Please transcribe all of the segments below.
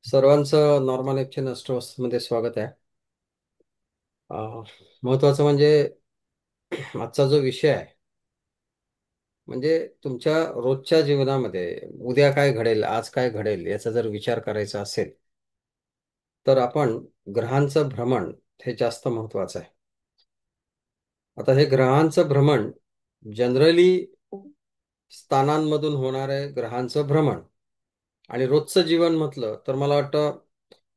सर्वांचं normal action मध्ये स्वागत आहे. महत्वाचं म्हणजे आजचा जो विषय आहे म्हणजे तुमच्या रोजच्या जीवनामध्ये उद्या काय घडेल, आज काय घडेल याचा जर विचार करायचा असेल तर आपण ग्रहांचं भ्रमण हे जास्त महत्वाचं आहे. आता हे ग्रहांचं भ्रमण जनरली स्थानांमधून होणारे ग्रहांचं भ्रमण आणि रोजचं जीवन म्हटलं तर मला वाटतं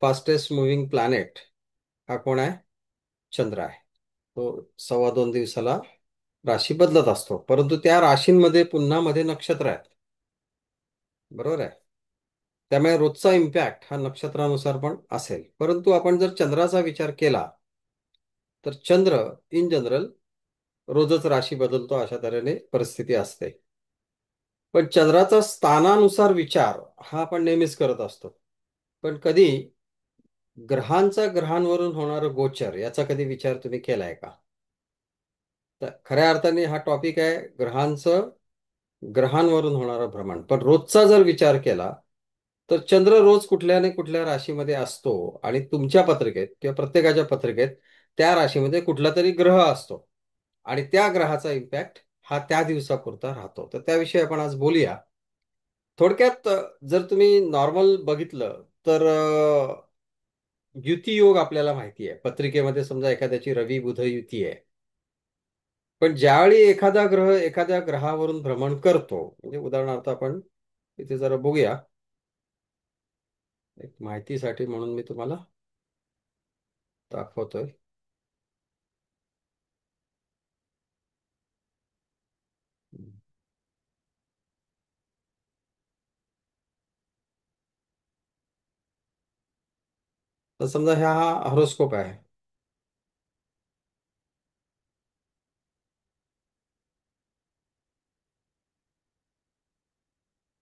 फास्टेस्ट मुव्हिंग प्लॅनेट हा कोण आहे? चंद्र आहे. तो 2.25 दिवसाला राशी बदलत असतो, परंतु त्या राशींमध्ये पुन्हा मध्ये नक्षत्र आहेत. बरोबर आहे. त्यामुळे रोजचा इम्पॅक्ट हा नक्षत्रानुसार पण असेल. परंतु आपण जर चंद्राचा विचार केला तर चंद्र इन जनरल रोजच राशी बदलतो, अशा तऱ्हेने परिस्थिती असते. पण चंद्राचा स्थानानुसार विचार हा आपण नेहमीच करत असतो. पण कधी ग्रहांचा ग्रहांवरून होणारं गोचर याचा कधी विचार तुम्ही केलाय का? तर खऱ्या अर्थाने हा टॉपिक आहे ग्रहांचं ग्रहांवरून होणारं भ्रमण. पण रोजचा जर विचार केला तर चंद्र रोज कुठल्या ना कुठल्या राशीमध्ये असतो आणि तुमच्या पत्रिकेत किंवा प्रत्येकाच्या पत्रिकेत त्या राशीमध्ये कुठला तरी ग्रह असतो आणि त्या ग्रहाचा इम्पॅक्ट हा त्या दिवसापुरता राहतो. तर त्याविषयी आपण आज बोलूया. थोडक्यात जर तुम्ही नॉर्मल बघितलं तर युती योग आपल्याला माहिती आहे. पत्रिकेमध्ये समजा एखाद्याची रवी बुध युती आहे. पण ज्यावेळी एखादा ग्रह एखाद्या ग्रहावरून भ्रमण करतो, म्हणजे उदाहरणार्थ आपण इथे जरा बघूया, एक माहितीसाठी म्हणून मी तुम्हाला दाखवतोय. तर समजा हा हॉरोस्कोप आहे.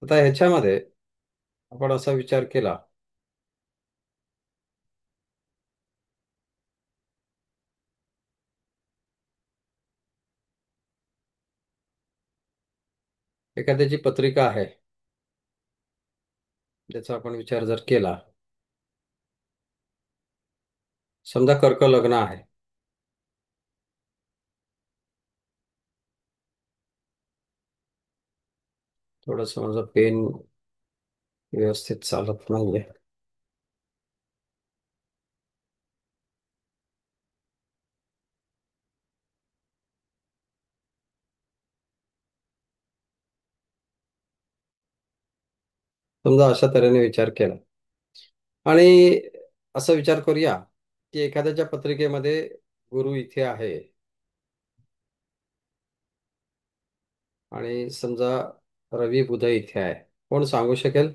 आता ह्याच्यामध्ये आपण असा विचार केला एखाद्याची पत्रिका आहे, ज्याचा आपण विचार जर केला, समजा कर्क लग्न आहे. थोडस माझं पेन व्यवस्थित चालत नाहीये. समजा अशा तऱ्हेने विचार केला आणि असा विचार करूया की एखाद्याच्या पत्रिकेमध्ये गुरु इथे आहे आणि समजा रवी बुध इथे आहे. कोण सांगू शकेल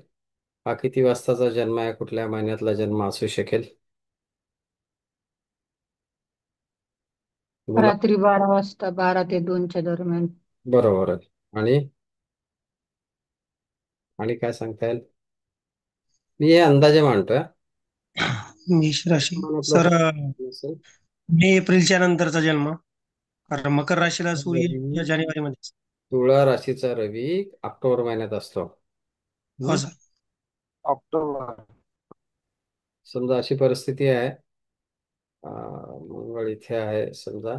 हा किती वाजताचा जन्म आहे, कुठल्या महिन्यातला जन्म असू शकेल? मुला रात्री 12 वाजता, 12 ते 2च्या दरम्यान. बरोबर आहे. आणि आणि काय सांगता येईल? मी हे अंदाजे मांडतोय. मेष राशी मनातलं सर. कुठलं असेल? मे एप्रिलच्या नंतरचा जन्म. कारण मकर राशीला सूर्य रवी, या जानेवारीमध्ये. तुळा राशीचा रवी ऑक्टोबर महिन्यात असतो. हो हम्म? सर. ऑक्टोबर. समजा अशी परिस्थिती आहे, मंगळ इथे आहे समजा,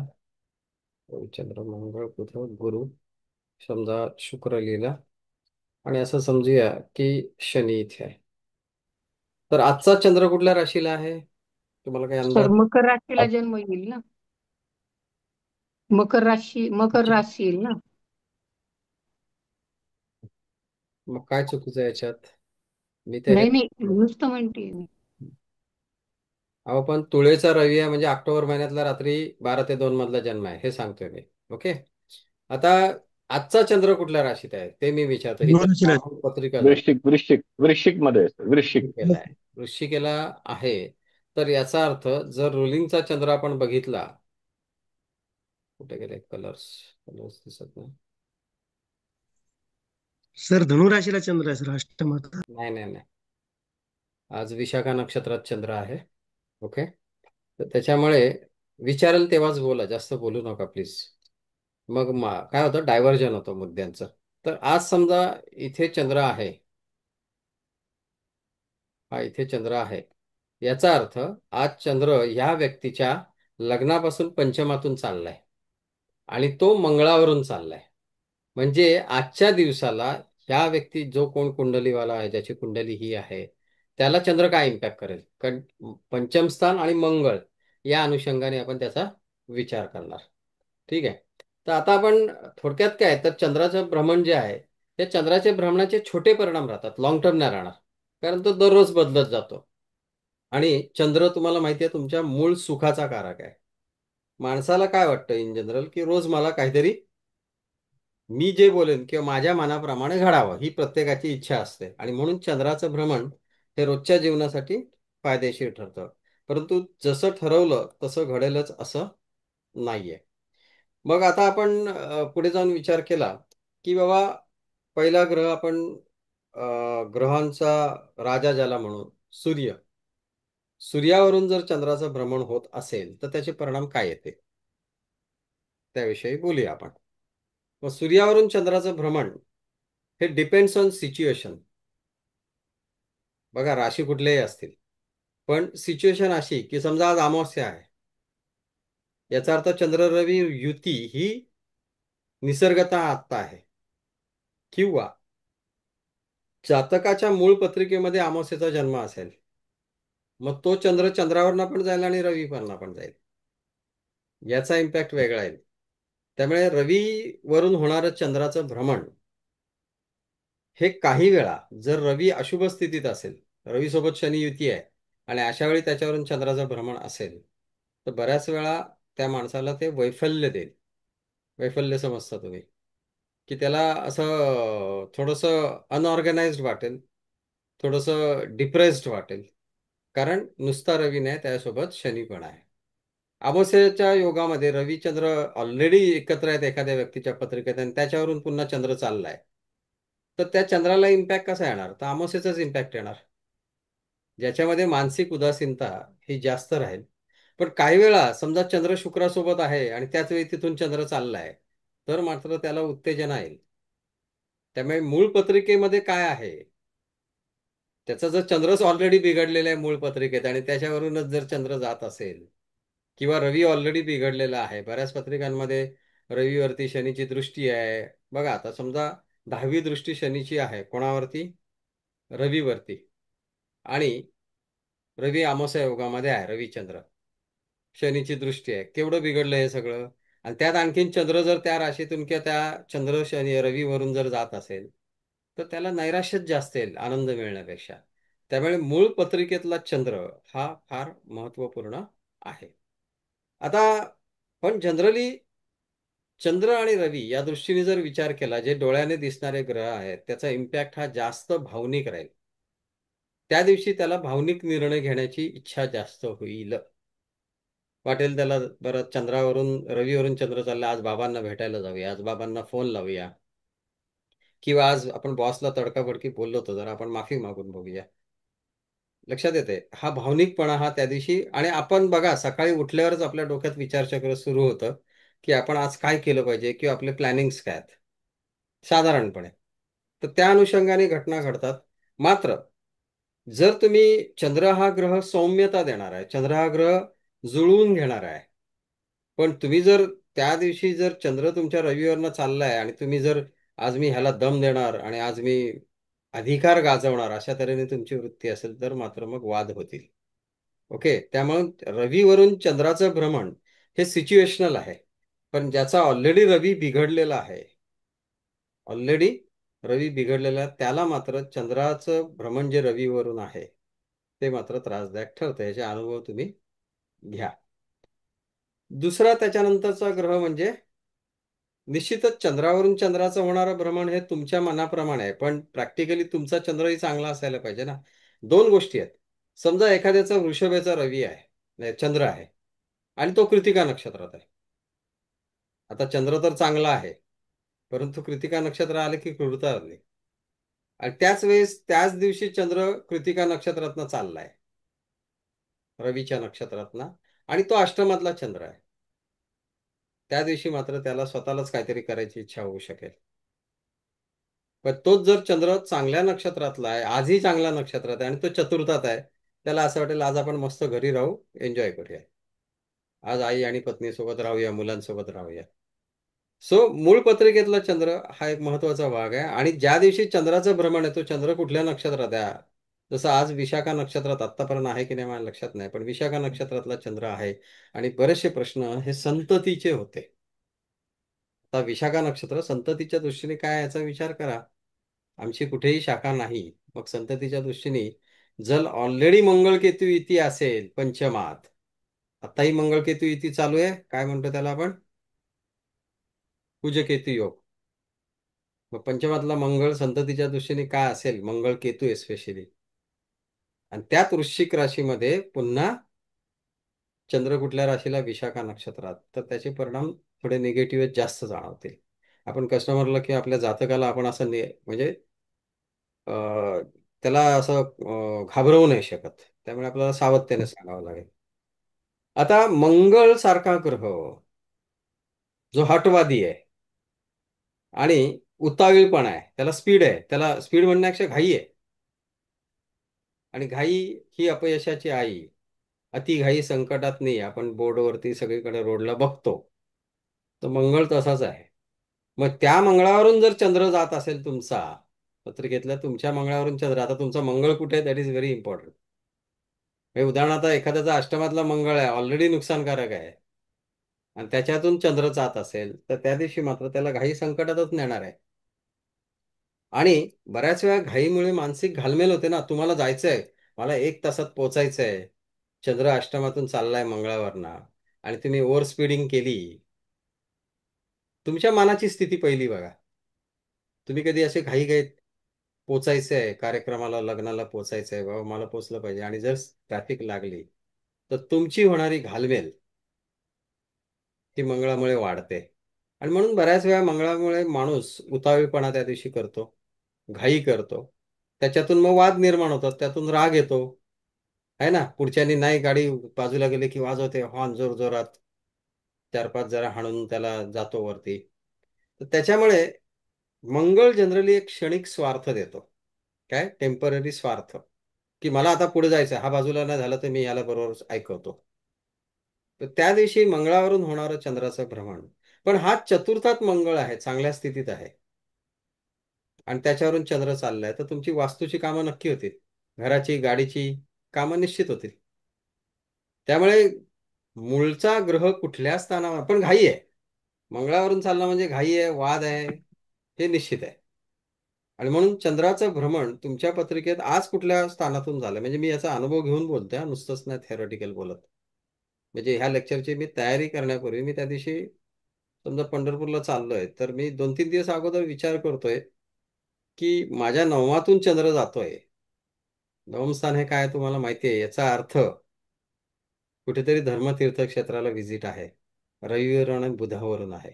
चंद्र मंगळ बुध गुरु, समजा शुक्र लिहिला आणि असं समजूया की शनी इथे आहे. तर आजचा चंद्र कुठल्या राशीला आहे? तुम्हाला काही सर अंदाज? मकर राशीला जन्म येईल ना. मकर राशी येईल ना. मग काय चुकीचं आहे याच्यात? मी तर हे, नाही नाही, नुसतं म्हणते मी. अहो पण तुळेचा रवी आहे म्हणजे ऑक्टोबर महिन्यातला रात्री 12 ते 2 मधला जन्म आहे हे सांगतोय मी. ओके. आता आजचा चंद्र कुठल्या राशीत आहे ते मी विचारतो. ही धनु तर राशीला. normal पत्रिका झाली. वृश्चिक मध्ये असतं. वृश्चिक. वृश्चिकेला आहे. वृश्चिकेला आहे. तर याचा अर्थ जर रुलिंगचा चंद्र आपण बघितला, कुठे गेले कलर्स? कलर्स दिसत नाही. सर धनु राशीला चंद्र आहे सर, अष्टमात. नाही नाही नाही, आज विशाखा नक्षत्रात चंद्र आहे. ओके. तर त्याच्यामुळे विचारेल तेव्हाच बोला, जास्त बोलू नका प्लीज. मग काय होतं, डायव्हर्जन होतं मुद्द्यांचं. तर आज समजा इथे चंद्र आहे हा इथे चंद्र आहे. याचा अर्थ आज चंद्र ह्या व्यक्तीच्या लग्नापासून पंचमातून चाललाय आणि तो मंगळावरून चाललाय. म्हणजे आजच्या दिवसाला ह्या व्यक्ती जो कोण कुंडलीवाला आहे, ज्याची कुंडली ही आहे, त्याला चंद्र काय इम्पॅक्ट करेल? कारण पंचम स्थान आणि मंगळ या अनुषंगाने आपण त्याचा विचार करणार. ठीक आहे. तर आता आपण थोडक्यात काय, तर चंद्राचं भ्रमण जे आहे, ते चंद्राचे भ्रमणाचे छोटे परिणाम राहतात, लॉंग टर्म नाही राहणार. कारण तो दररोज बदलत जातो. आणि चंद्र तुम्हाला माहिती आहे तुमच्या मूळ सुखाचा कारक आहे. माणसाला काय वाटतं इन जनरल, की रोज मला काहीतरी, मी जे बोलेन किंवा माझ्या मनाप्रमाणे घडावं ही प्रत्येकाची इच्छा असते. आणि म्हणून चंद्राचं भ्रमण हे रोजच्या जीवनासाठी फायदेशीर ठरतं. परंतु जसं ठरवलं तसं घडेलच असं नाहीये. मग आता आपण पुढे जाऊन विचार केला की बाबा, पहिला ग्रह आपण ग्रहांचा राजा ज्याला म्हणू, सूर्य. सूर्यावरून जर चंद्राचं भ्रमण होत असेल तर त्याचे परिणाम काय येते, त्याविषयी बोलूया आपण. मग सूर्यावरून चंद्राचं भ्रमण हे डिपेंड्स ऑन सिच्युएशन. बघा, राशी कुठल्याही असतील, पण सिच्युएशन अशी की समजा आज अमावस्या आहे, याचा अर्थ चंद्र रवी युती ही निसर्गतः आत्ता आहे. किंवा जातकाच्या मूळ पत्रिकेमध्ये अमावस्येचा जन्म असेल, मग तो चंद्र चंद्रावरनं पण जाईल आणि रवीवरनं पण जाईल. याचा इम्पॅक्ट वेगळा येईल. त्यामुळे रवीवरून होणारं चंद्राचं भ्रमण हे काही वेळा, जर रवी अशुभ स्थितीत असेल, रवी सोबत शनी युती आहे आणि अशा वेळी त्याच्यावरून चंद्राचं भ्रमण असेल, तर बऱ्याच वेळा त्या माणसाला ते वैफल्य देईल. वैफल्य समजता तुम्ही, की त्याला असं थोडंसं अनऑर्गनाइज्ड वाटेल, थोडंसं डिप्रेस्ड वाटेल. कारण नुसता रवी नाही, त्यासोबत शनी पण आहे. अमावस्येच्या योगामध्ये रविचंद्र ऑलरेडी एकत्र आहेत एखाद्या व्यक्तीच्या पत्रिकेत आणि त्याच्यावरून पुन्हा चंद्र चाललाय, तर त्या चंद्राला इम्पॅक्ट कसा येणार? तर अमावस्येचाच इम्पॅक्ट येणार, ज्याच्यामध्ये मानसिक उदासीनता ही जास्त राहील. पण काही वेळा समजा चंद्र शुक्रासोबत आहे आणि त्याच वेळी तिथून चंद्र चाललाय, तर मात्र त्याला उत्तेजना येईल. त्यामुळे मूळ पत्रिकेमध्ये काय आहे, त्याचा जर चंद्रच ऑलरेडी बिघडलेला आहे मूळ पत्रिकेत आणि त्याच्यावरूनच जर चंद्र जात असेल, किंवा रवी ऑलरेडी बिघडलेला आहे, बऱ्याच पत्रिकांमध्ये रविवरती शनीची दृष्टी आहे. बघा, आता समजा 10वी दृष्टी शनीची आहे कोणावरती? रविवरती. आणि रवी अमावस्या योगामध्ये आहे, रविचंद्र शनीची दृष्टी आहे. केवढं बिघडलं हे सगळं. आणि त्यात आणखीन चंद्र जर त्या राशीतून किंवा त्या चंद्र शनी रवीवरून जर जात असेल, तर त्याला नैराश्यच जास्त येईल आनंद मिळण्यापेक्षा. त्यामुळे मूळ पत्रिकेतला चंद्र हा फार महत्त्वपूर्ण आहे. आता पण जनरली चंद्र आणि रवी या दृष्टीने जर विचार केला, जे डोळ्याने दिसणारे ग्रह आहेत, त्याचा इम्पॅक्ट हा जास्त भावनिक राहील. त्या दिवशी त्याला भावनिक निर्णय घेण्याची इच्छा जास्त होईल. वाटेल त्याला, बरं चंद्रावरून रवीवरून चंद्र चालला, आज बाबांना भेटायला जाऊया, आज बाबांना फोन लावूया, किंवा आज आपण बॉसला तडकाफडकी बोललो होतो, जरा आपण माफी मागून बघूया. लक्षात येते हा भावनिकपणा हा त्या दिवशी. आणि आपण बघा, सकाळी उठल्यावरच आपल्या डोक्यात विचारचक्र सुरू होतं की आपण आज काय केलं पाहिजे किंवा आपले प्लॅनिंग्स काय आहेत साधारणपणे. तर त्या अनुषंगाने घटना घडतात. मात्र जर तुम्ही, चंद्र हा ग्रह सौम्यता देणार आहे, चंद्र हा ग्रह जुळवून घेणार आहे. पण तुम्ही जर त्या दिवशी जर चंद्र तुमच्या रविवरनं चाललाय आणि तुम्ही जर, आज मी ह्याला दम देणार आणि आज मी अधिकार गाजवणार, अशा तऱ्हेने तुमची वृत्ती असेल, तर मात्र मग वाद होतील. ओके. त्यामुळे रवीवरून चंद्राचं भ्रमण हे सिच्युएशनल आहे. पण ज्याचा ऑलरेडी रवी बिघडलेला आहे, ऑलरेडी रवी बिघडलेला आहे, त्याला मात्र चंद्राचं भ्रमण जे रवीवरून आहे ते मात्र त्रासदायक ठरतं. याचे अनुभव तुम्ही घ्या. दुसरा त्याच्यानंतरचा ग्रह म्हणजे, निश्चितच चंद्रावरून चंद्राचं होणारं भ्रमण हे तुमच्या मनाप्रमाणे आहे, पण प्रॅक्टिकली तुमचा चंद्रही चांगला असायला पाहिजे ना. दोन गोष्टी आहेत. समजा एखाद्याचा वृषभेचा रवी आहे, नाही, चंद्र आहे, आणि तो कृतिका नक्षत्रात आहे. आता चंद्र तर चांगला आहे, परंतु कृतिका नक्षत्र आले की क्रूरता आली. आणि त्याच वेळेस त्याच दिवशी चंद्र कृतिका नक्षत्रातनं चाललाय, रवीच्या नक्षत्रातनं, आणि तो अष्टमातला चंद्र आहे. त्या दिवशी मात्र त्याला स्वतःलाच काहीतरी करायची इच्छा होऊ शकेल. पण तोच जर चंद्र चांगल्या नक्षत्रातला आहे, आजही चांगल्या नक्षत्रात आहे आणि तो चतुर्थात आहे, त्याला असं वाटेल आज आपण मस्त घरी राहू, एन्जॉय करूया, आज आई आणि पत्नीसोबत राहूया, मुलांसोबत राहूया. सो मूळ पत्रिकेतला चंद्र हा एक महत्वाचा भाग आहे. आणि ज्या दिवशी चंद्राचं भ्रमण आहे, तो चंद्र कुठल्या नक्षत्रात आहे, जसं आज विशाखा नक्षत्रात आत्तापर्यंत आहे की नाही माझ्या लक्षात नाही, पण विशाखा नक्षत्रातला चंद्र आहे. आणि बरेचसे प्रश्न हे संततीचे होते. आता विशाखा नक्षत्र संततीच्या दृष्टीने काय याचा विचार करा. आमची कुठेही शाखा नाही, मग संततीच्या दृष्टीने जर ऑलरेडी मंगळकेतू युती असेल पंचमात, आताही मंगळकेतू युती चालू आहे, काय म्हणतो त्याला आपण, कुजकेतू योग. मग पंचमातला मंगळ संततीच्या दृष्टीने काय असेल, मंगळ केतू एस्पेशली, आणि त्यात वृश्चिक राशीमध्ये पुन्हा चंद्र कुठल्या राशीला, विशाखा नक्षत्रात, तर त्याचे परिणाम थोडे निगेटिव्ह जास्त जाणवतील. आपण कस्टमरला किंवा आपल्या जातकाला आपण असं म्हणजे अं, त्याला असं घाबरवू नाही शकत. त्यामुळे आपल्याला सावधतेने सांगावं लागेल. आता मंगळ सारखा ग्रह जो हटवादी आहे आणि उतावीळपणा आहे, त्याला स्पीड आहे, त्याला स्पीड म्हणण्यापेक्षा घाई आहे. आणि घाई ही अपयशाची आई. अति घाई संकटात नाही, आपण बोर्डवरती सगळीकडे रोडला बघतो. तर मंगळ तसाच आहे. मग त्या मंगळावरून जर चंद्र जात असेल तुमचा, पत्रिकेतल्या तुमच्या मंगळावरून चंद्र, आता तुमचा मंगळ कुठे आहे, दॅट इज व्हेरी इम्पॉर्टंट. हे उदाहरणार्थ एखाद्याचा अष्टमातला मंगळ आहे, ऑलरेडी नुकसानकारक आहे, आणि त्याच्यातून चंद्र जात असेल, तर त्या दिवशी मात्र त्याला घाई संकटातच नेणार आहे. आणि बऱ्याच वेळा घाईमुळे मानसिक घालमेल होते ना. तुम्हाला जायचंय, मला 1 तासात पोहोचायचंय, चंद्र अष्टमातून चाललाय मंगळावरना, आणि तुम्ही ओव्हर स्पीडिंग केली. तुमच्या मनाची स्थिती पहिली बघा. तुम्ही कधी असे घाईघाईत पोचायचंय कार्यक्रमाला, लग्नाला पोचायचंय, बाबा मला पोचलं पाहिजे, आणि जर ट्रॅफिक लागली, तर तुमची होणारी घालमेल ही मंगळामुळे वाढते. आणि म्हणून बऱ्याच वेळा मंगळामुळे माणूस उतावीळपणा त्या दिवशी करतो, घाई करतो. त्याच्यातून मग वाद निर्माण होतात, त्यातून राग येतो, आहे ना. पुढच्यानी नाही, गाडी बाजूला गेले की वाजवते हॉर्न जोर जोरात, 4-5 जरा हाणून त्याला जातो वरती. तर त्याच्यामुळे मंगळ जनरली एक क्षणिक स्वार्थ देतो. काय, टेम्पररी स्वार्थ, की मला आता पुढे जायचं, हा बाजूला नाही झाला तर मी याला बरोबर ऐकवतो. तर त्या दिवशी मंगळावरून होणारं चंद्राचं भ्रमण, पण हा चतुर्थात मंगळ आहे, चांगल्या स्थितीत आहे, आणि त्याच्यावरून चंद्र चाललाय, तर तुमची वास्तूची कामं नक्की होतील, घराची गाडीची कामं निश्चित होतील. त्यामुळे मूळचा ग्रह कुठल्या स्थानावर, पण घाई आहे, मंगळावरून चालणं म्हणजे घाई आहे, वाद आहे, हे निश्चित आहे. आणि म्हणून चंद्राचं भ्रमण तुमच्या पत्रिकेत आज कुठल्या स्थानातून झालं, म्हणजे मी याचा अनुभव घेऊन बोलतोय, नुसतंच नाही थेरॉटिकल बोलत. म्हणजे ह्या लेक्चरची मी तयारी करण्यापूर्वी, मी त्या दिवशी समजा पंढरपूरला चाललोय, तर मी 2-3 दिवस अगोदर विचार करतोय की माझ्या नवमातून चंद्र जातोय. नवम स्थान हे काय तुम्हाला माहिती आहे, याचा अर्थ कुठेतरी धर्मतीर्थ क्षेत्राला व्हिजिट आहे, रविवरून आणि बुधावरून आहे.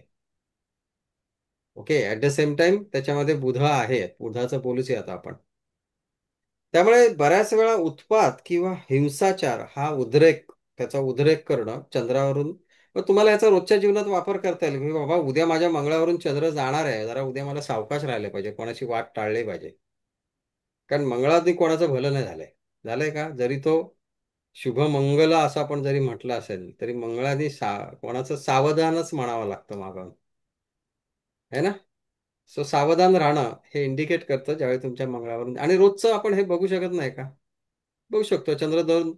Okay, at the same time त्याच्यामध्ये बुध आहे, बुधाचं बोलूच आता आपण. त्यामुळे बऱ्याच वेळा उत्पात किंवा हिंसाचार हा उद्रेक, त्याचा उद्रेक करणं चंद्रावरून. मग तुम्हाला याचा रोजच्या जीवनात वापर करता येईल की बाबा उद्या माझ्या मंगळावरून चंद्र जाणार आहे, जरा उद्या मला सावकाश राहिले पाहिजे, कोणाची वाट टाळली पाहिजे. कारण मंगळात कोणाचं भलं नाही झालंय. झालंय का, जरी तो शुभ मंगल असं आपण जरी म्हटलं असेल, तरी मंगळाने कोणाचं सावधानच म्हणावं लागतं मागं, है ना. सो सावधान राहणं हे इंडिकेट करतं ज्यावेळी तुमच्या मंगळावरून. आणि रोजचं आपण हे बघू शकत नाही का, बघू शकतो. चंद्र दोन,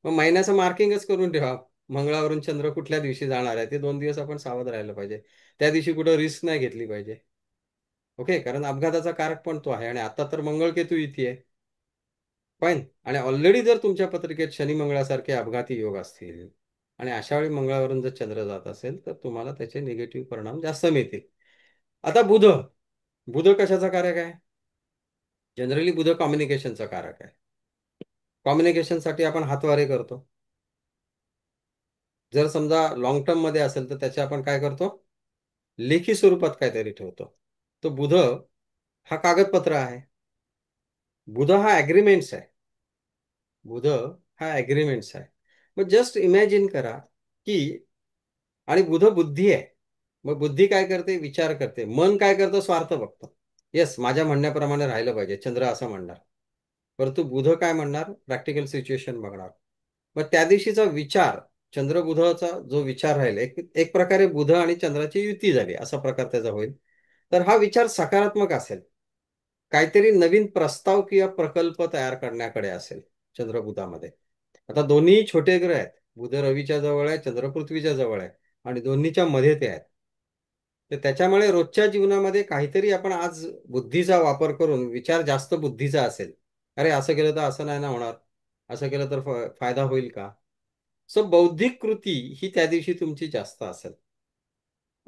मग महिन्याचं मार्किंगच करून ठेवा, मंगळावरून चंद्र कुठल्या दिवशी जाणार आहे, ते 2 दिवस आपण सावध राहिलं पाहिजे. त्या दिवशी कुठं रिस्क नाही घेतली पाहिजे. ओके, कारण अपघाताचा कारक पण तो आहे, आणि आता तर मंगळकेतू इथे आहे. फाईन. आणि ऑलरेडी जर तुमच्या पत्रिकेत शनी मंगळासारखे अपघाती योग असतील, आणि अशा वेळी मंगळावरून जर चंद्र जात असेल, तर तुम्हाला त्याचे निगेटिव्ह परिणाम जास्त मिळतील. आता बुध, बुध कशाचा कारक आहे, जनरली बुध कम्युनिकेशनचा कारक आहे. कम्युनिकेशनसाठी आपण हातवारे करतो. जर समजा लॉंग टर्म मध्ये असेल, तर त्याचे आपण काय करतो, लेखी स्वरूपात काहीतरी ठेवतो. तो बुध हा कागदपत्र आहे, बुध हा ॲग्रीमेंट्स आहे, बुध हा ॲग्रीमेंट्स आहे. मग जस्ट इमॅजिन करा की, आणि बुध बुद्धी आहे. मग बुद्धी काय करते, विचार करते, मन काय करतं, स्वार्थ बघतं. येस, माझ्या म्हणण्याप्रमाणे राहिलं पाहिजे, चंद्र असं म्हणणार. परंतु बुध काय म्हणणार, प्रॅक्टिकल सिच्युएशन बघणार. मग त्या दिवशीचा विचार, चंद्र बुधाचा जो विचार राहील, एक एक प्रकारे बुध आणि चंद्राची युती झाली असा प्रकार त्याचा होईल. तर हा विचार सकारात्मक असेल, काहीतरी नवीन प्रस्ताव किंवा प्रकल्प तयार करण्याकडे असेल चंद्रबुधामध्ये. आता दोन्ही छोटे ग्रह आहेत, बुध रवीच्या जवळ आहे, चंद्र पृथ्वीच्या जवळ आहे, आणि दोन्हीच्या मध्ये ते आहेत. तर त्याच्यामुळे रोजच्या जीवनामध्ये काहीतरी आपण आज बुद्धीचा वापर करून, विचार जास्त बुद्धीचा असेल, अरे असं केलं तर असं नाही ना होणार, असं केलं तर फायदा होईल का. सो बौद्धिक कृती ही त्या दिवशी तुमची जास्त असेल,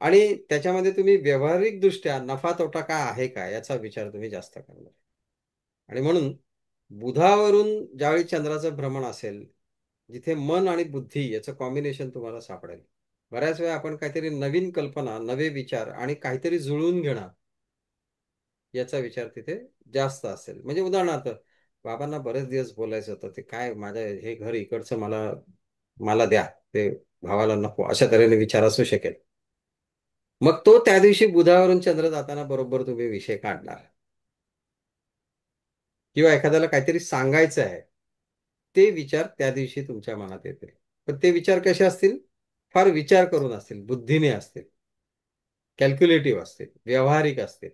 आणि त्याच्यामध्ये तुम्ही व्यावहारिक दृष्ट्या नफा तोटा काय आहे का याचा विचार तुम्ही जास्त करणार. आणि म्हणून बुधावरून ज्यावेळी चंद्राचं भ्रमण असेल, जिथे मन आणि बुद्धी याचं कॉम्बिनेशन तुम्हाला सापडेल. बऱ्याच वेळा आपण काहीतरी नवीन कल्पना, नवे विचार आणि काहीतरी जुळवून घेणं याचा विचार तिथे जास्त असेल. म्हणजे उदाहरणार्थ, बाबांना बरेच दिवस बोलायचं होतं, ते काय माझं हे घर इकडचं मला मला द्या, ते भावाला नको, अशा तऱ्हेने विचार असू शकेल. मग तो त्या दिवशी बुधावरून चंद्र जाताना बरोबर तुम्ही विषय काढणार. किंवा एखाद्याला काहीतरी सांगायचं आहे, ते विचार त्या दिवशी तुमच्या मनात येतील. पण ते विचार कसे असतील, फार विचार करून असतील, बुद्धीने असतील, कॅल्क्युलेटिव्ह असतील, व्यावहारिक असतील.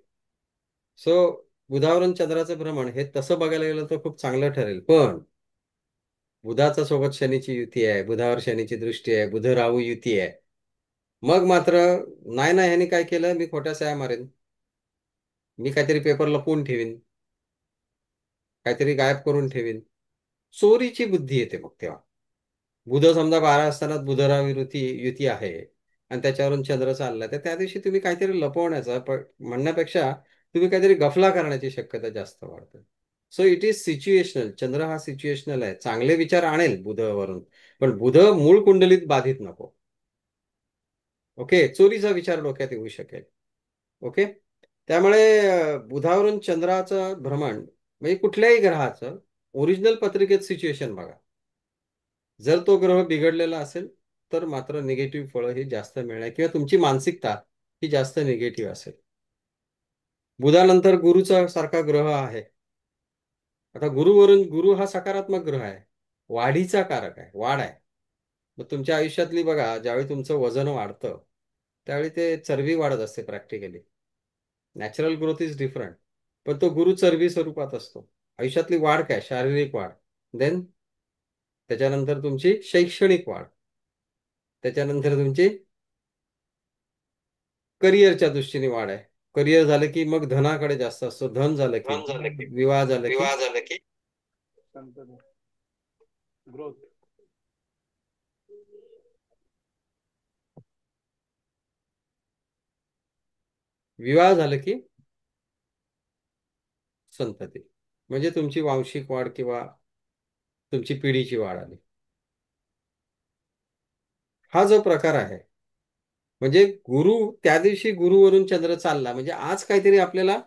सो बुधावरून चंद्राचं भ्रमण हे तसं बघायला गेलं तर खूप चांगलं ठरेल. पण बुधाचा सोबत शनीची युती आहे, बुधावर शनीची दृष्टी आहे, बुध राहू युती आहे. मग मात्र नाही ना, ह्याने काय केलं, मी खोट्या सह्या मारेन, मी काहीतरी पेपर लपवून ठेवीन, काहीतरी गायब करून ठेवीन, चोरीची बुद्धी येते मग तेव्हा. बुध समजा 12 असताना बुधराव युती युती आहे, आणि त्याच्यावरून चंद्र चाललाय, तर त्या दिवशी तुम्ही काहीतरी लपवण्याचा म्हणण्यापेक्षा तुम्ही काहीतरी गफला करण्याची शक्यता जास्त वाढते. So it is situational. चंद्र हा सिच्युएशनल आहे, चांगले विचार आणेल बुधवरून, पण बुध मूळ कुंडलीत बाधित नको. ओके, चोरीचा विचार डोक्यात येऊ शकेल. ओके, त्यामुळे बुधावरून चंद्राचं भ्रमण म्हणजे कुठल्याही ग्रहाचं ओरिजिनल पत्रिकेत सिच्युएशन बघा. जर तो ग्रह बिघडलेला असेल तर मात्र निगेटिव्ह फळं ही जास्त मिळणार, किंवा तुमची मानसिकता ही जास्त निगेटिव्ह असेल. बुधानंतर गुरुचा सारखा ग्रह आहे. आता गुरुवरून, गुरु हा सकारात्मक ग्रह आहे, वाढीचा कारक आहे, वाढ आहे. मग तुमच्या आयुष्यातली बघा, ज्यावेळी तुमचं वजन वाढतं त्यावेळी ते चरबी वाढत असते practically. Natural growth is different, पण तो गुरु चरबी स्वरूपात असतो. आयुष्यातली वाढ काय, शारीरिक वाढ, देन त्याच्यानंतर तुमची शैक्षणिक वाढ, त्याच्यानंतर तुमची करिअरच्या दृष्टीने वाढ आहे. करिअर झालं की मग धनाकडे जास्त असतो, धन झालं की धन झालं की विवाह झालं की विवाह झालं की ग्रोथ. विवाह झालं की संतती, म्हणजे तुमची वांशिक वाढ किंवा तुमची पिढीची वाढ आली. हा जो प्रकार आहे, म्हणजे गुरु त्या दिवशी गुरुवरून चंद्र चालला म्हणजे आज काहीतरी आपल्याला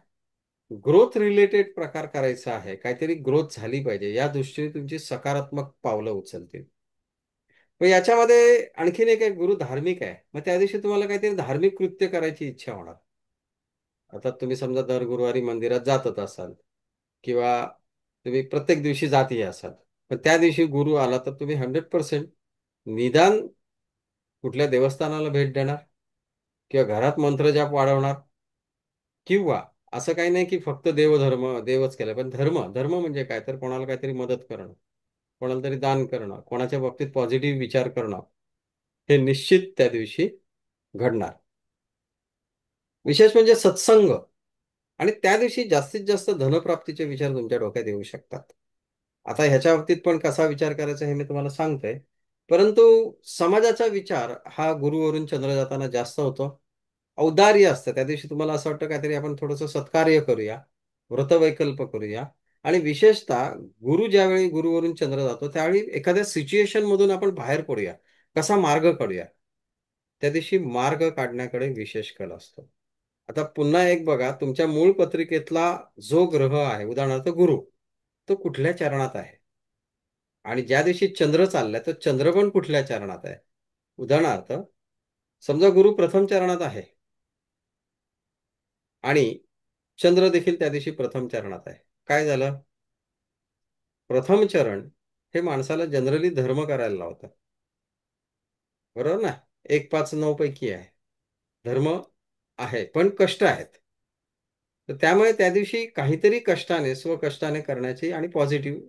ग्रोथ रिलेटेड प्रकार करायचा आहे, काहीतरी ग्रोथ झाली पाहिजे, या दृष्टीने तुमची सकारात्मक पावलं उचलतील. मग याच्यामध्ये आणखीन एक आहे, गुरु धार्मिक आहे, मग त्या दिवशी तुम्हाला काहीतरी धार्मिक कृत्य करायची इच्छा होणार. आता तुम्ही समजा दर गुरुवारी मंदिरात जातच असाल, किंवा तुम्ही प्रत्येक दिवशी जातही असाल, पण त्या दिवशी गुरु आला तर तुम्ही 100% निदान कुठल्या देवस्थानाला भेट देणार, किंवा घरात मंत्रजाप वाढवणार, किंवा असं काही नाही की फक्त देवधर्म देवच केलं, पण धर्म, धर्म म्हणजे काय, तर कोणाला काहीतरी मदत करणं, कोणाला तरी दान करणं, कोणाच्या बाबतीत पॉझिटिव्ह विचार करणं, हे निश्चित त्या दिवशी घडणार. विशेष म्हणजे सत्संग, आणि त्या दिवशी जास्तीत जास्त धनप्राप्तीचे विचार तुमच्या डोक्यात येऊ शकतात. आता ह्याच्या बाबतीत पण कसा विचार करायचा हे मी तुम्हाला सांगतोय. परंतु समाजाचा विचार हा गुरुवरून चंद्र जाताना जास्त होतो. औदार्य असतं त्या दिवशी, तुम्हाला असं वाटतं काहीतरी आपण थोडंसं सत्कार्य करूया, व्रतवैकल्प करूया. आणि विशेषतः गुरु ज्यावेळी गुरुवरून चंद्र जातो त्यावेळी एखाद्या सिच्युएशन मधून आपण बाहेर पडूया, कसा मार्ग काढूया, त्या दिवशी मार्ग काढण्याकडे विशेष कल असतो. आता पुन्हा एक बघा, तुमच्या मूळ पत्रिकेतला जो ग्रह आहे, उदाहरणार्थ गुरु, तो कुठल्या चरणात आहे, आणि ज्या दिवशी चंद्र चाललाय तो चंद्र पण कुठल्या चरणात आहे. उदाहरणार्थ, समजा गुरु प्रथम चरणात आहे, आणि चंद्र देखील त्या दिवशी प्रथम चरणात आहे. काय झालं? प्रथम चरण हे माणसाला जनरली धर्म करायला लावतं. बरोबर ना? 1, 5, 9 पैकी आहे. धर्म आहे, पण कष्ट आहेत. तर त्यामुळे त्या दिवशी काहीतरी कष्टाने, स्वकष्टाने करण्याची आणि पॉझिटिव्ह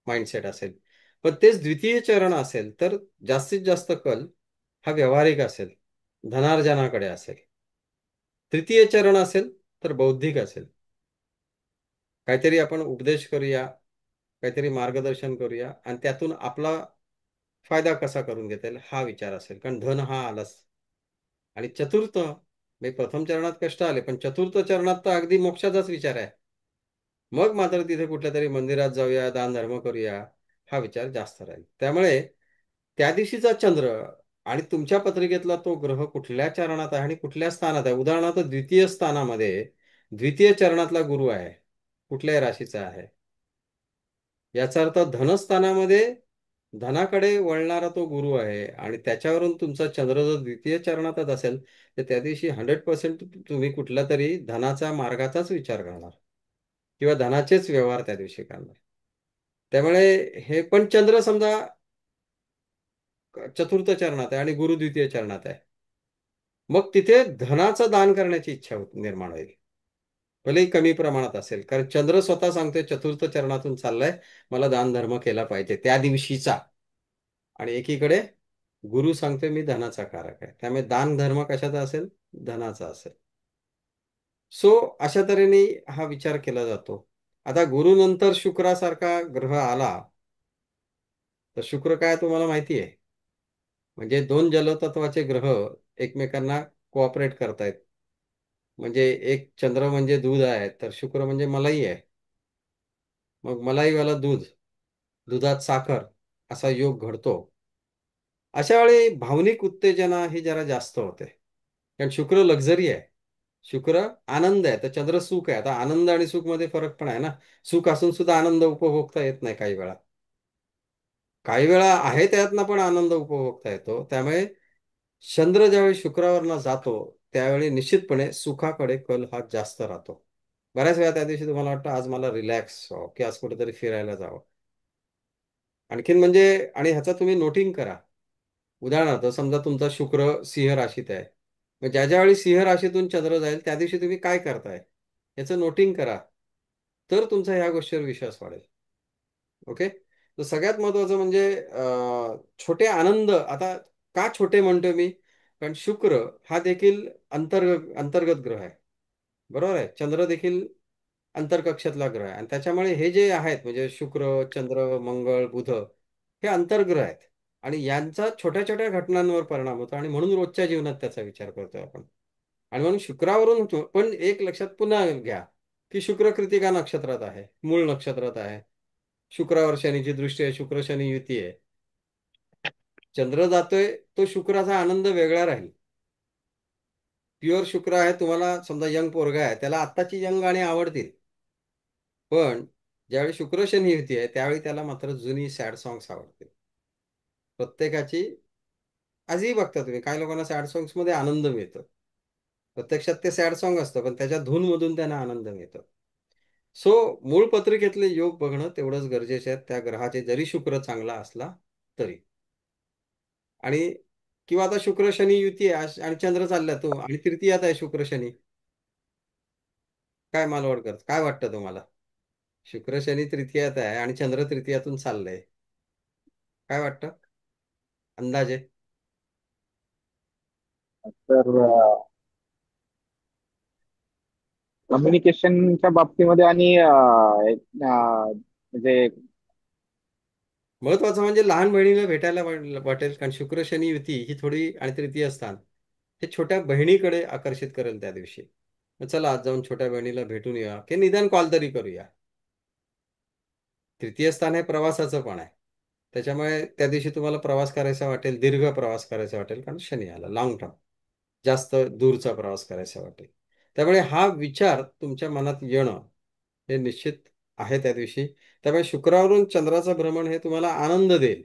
माइंडसेट असेल. पण तेच द्वितीय चरण असेल तर जास्तीत जास्त कल हा व्यावहारिक असेल, धनार्जनाकडे असेल. तृतीय चरण असेल तर बौद्धिक असेल. काहीतरी आपण उपदेश करूया, काहीतरी मार्गदर्शन करूया आणि त्यातून आपला फायदा कसा करून घेता येईल हा विचार असेल, कारण धन हा आलाच. आणि चतुर्थ म्हणजे प्रथम चरणात कष्ट आले, पण चतुर्थ चरणात तर अगदी मोक्षाचाच विचार आहे. मग मात्र तिथे कुठल्या तरी मंदिरात जाऊया, दान धर्म करूया, हा विचार जास्त राहील. त्यामुळे त्या दिवशीचा चंद्र आणि तुमच्या पत्रिकेतला तो ग्रह कुठल्या चरणात आहे आणि कुठल्या स्थानात आहे. उदाहरणार्थ द्वितीय स्थानामध्ये द्वितीय चरणातला गुरु आहे, कुठल्याही राशीचा आहे. याचा अर्थ धनस्थानामध्ये धनाकडे वळणारा तो गुरु आहे आणि त्याच्यावरून तुमचा चंद्र जर द्वितीय चरणातच असेल तर त्या दिवशी 100% तुम्ही कुठल्या तरी धनाचा मार्गाचाच विचार करणार किंवा धनाचेच व्यवहार त्या दिवशी करणार. त्यामुळे हे पण चंद्र समजा चतुर्थ चरणात आहे आणि गुरु द्वितीय चरणात आहे, मग तिथे धनाचं दान करण्याची इच्छा निर्माण होईल. भलेही कमी प्रमाणात असेल, कारण चंद्र स्वतः सांगतोय चतुर्थ चरणातून चाललाय, मला दान धर्म केला पाहिजे त्या दिवशीचा. आणि एकीकडे गुरु सांगतोय मी धनाचा कारक आहे, त्यामुळे दान धर्म कशाचा असेल? धनाचा असेल. सो अशा तऱ्हेने हा विचार केला जातो. आता गुरु नंतर शुक्रासारखा ग्रह आला तर शुक्र काय तुम्हाला माहिती आहे? म्हणजे दोन जलतत्वाचे ग्रह एकमेकांना कोऑपरेट करतायत. म्हणजे एक चंद्र म्हणजे दूध आहे तर शुक्र म्हणजे मलाई आहे. मग मलाईवाला दूध, दुधात साखर असा योग घडतो. अशा वेळी भावनिक उत्तेजना ही जरा जास्त होते, कारण शुक्र लक्झरी आहे, शुक्र आनंद आहे, तर चंद्र सुख आहे. आता आनंद आणि सुख मध्ये फरक पण आहे ना. सुख असून सुद्धा आनंद उपभोगता येत नाही काही वेळा. काही वेळा आहे त्यातनं पण आनंद उपभोगता येतो. त्यामुळे चंद्र ज्यावेळी शुक्रावरनं जातो त्यावेळी निश्चितपणे सुखाकडे कल हा जास्त राहतो. बऱ्याच वेळा त्या दिवशी तुम्हाला वाटतं आज मला रिलॅक्स व्हावं की आज कुठेतरी फिरायला जावं. आणखीन म्हणजे आणि ह्याचा तुम्ही नोटिंग करा. उदाहरणार्थ समजा तुमचा शुक्र सिंह राशीत आहे, मग ज्या ज्यावेळी सिंह राशीतून चंद्र जाईल त्या दिवशी तुम्ही काय करताय याचं नोटिंग करा, तर तुमचा ह्या गोष्टीवर विश्वास वाढेल. ओके. तर सगळ्यात महत्वाचं म्हणजे छोटे आनंद. आता का छोटे म्हणतो मी? कारण शुक्र हा देखील अंतर्गत ग्रह आहे. बरोबर आहे. चंद्र देखील अंतरकक्षातला ग्रह आहे आणि त्याच्यामुळे हे जे आहेत म्हणजे शुक्र, चंद्र, मंगळ, बुध हे अंतर्ग्रह आहेत आणि यांचा छोट्या छोट्या घटनांवर परिणाम होतो आणि म्हणून रोजच्या जीवनात त्याचा विचार करतोय आपण. आणि म्हणून शुक्रावरून होतो. पण एक लक्षात पुन्हा घ्या की शुक्र कृतिका नक्षत्रात आहे, मूळ नक्षत्रात आहे. शुक्रावर शनीची दृष्टी आहे, शुक्र शनी युती आहे. चंद्र जातोय तो शुक्राचा आनंद वेगळा राहील. प्युअर शुक्र आहे, तुम्हाला समजा यंग पोरगा आहे त्याला आत्ताची यंग गाणी आवडतील, पण ज्यावेळी शुक्र शनी युती आहे त्यावेळी त्याला मात्र जुनी सॅड सॉंग्स आवडतील. प्रत्येकाची आजही बघता तुम्ही काही लोकांना सॅड सॉंग्स मध्ये आनंद मिळतो. प्रत्यक्षात ते सॅड सॉंग असतं पण त्याच्या धून मधून त्यांना आनंद मिळतो. सो मूळ पत्रिकेतले योग बघणं तेवढंच गरजेचे आहे, त्या ग्रहाचे जरी शुक्र चांगला असला तरी. आणि किंवा आता शुक्र शनी युती आहे आणि चंद्र चालला तो आणि तृतीयात आहे शुक्र शनी, काय मालवड करत काय वाटतं तुम्हाला? शुक्र शनी तृतीयात आहे आणि चंद्र तृतीयातून चाललंय, काय वाटतं अंदाजे? तर कम्युनिकेशनच्या बाबतीमध्ये आणि म्हणजे महत्वाचं म्हणजे लहान बहिणीला भेटायला वाटेल, कारण शुक्र शनी युती ही थोडी आणि तृतीय स्थान हे छोट्या बहिणीकडे आकर्षित करेल त्या दिवशी. मग चला आज जाऊन छोट्या बहिणीला भेटून या की निदान कॉल तरी करूया. तृतीय स्थान हे प्रवासाचं पण आहे, त्याच्यामुळे त्या दिवशी तुम्हाला प्रवास करायचा वाटेल, दीर्घ प्रवास करायचा वाटेल, कारण शनी आला लॉंग टर्म, जास्त दूरचा प्रवास करायचा वाटेल. त्यामुळे हा विचार तुमच्या मनात येणं हे निश्चित आहे त्या दिवशी. त्यामुळे शुक्रावरून चंद्राचं भ्रमण हे तुम्हाला आनंद देईल.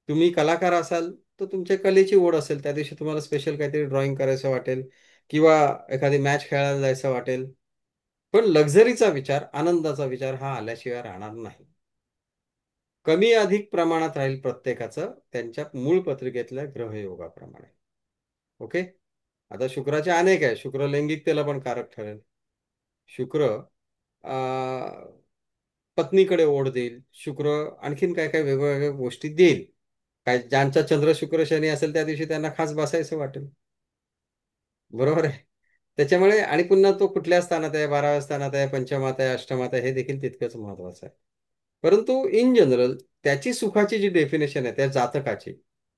तुम्ही कलाकार असाल तर तुमच्या कलेची ओढ असेल त्या दिवशी, तुम्हाला स्पेशल काहीतरी ड्रॉइंग करायचं वाटेल किंवा एखादी मॅच खेळायला जायचं वाटेल, पण लक्झरीचा विचार, आनंदाचा विचार हा आल्याशिवाय राहणार नाही. कमी अधिक प्रमाणात राहील प्रत्येकाचं त्यांच्या मूळ पत्रिकेतल्या ग्रहयोगाप्रमाणे. ओके. आता शुक्राचे अनेक आहे. शुक्र लैंगिकतेला पण कारक ठरेल. शुक्र पत्नीकडे ओढ देईल. शुक्र आणखीन काय काय वेगवेगळ्या गोष्टी देईल. काय ज्यांचा चंद्र शुक्र शनी असेल त्या दिवशी त्यांना खास बसायचं वाटेल. बरोबर आहे. त्याच्यामुळे आणि पुन्हा तो कुठल्या स्थानात आहे, 12व्या स्थानात आहे, पंचमात आहे, अष्टमात आहे, हे देखील तितकंच महत्वाचं आहे. परंतु इन जनरल त्याची सुखाची जी डेफिनेशन आहे त्या जातकाची,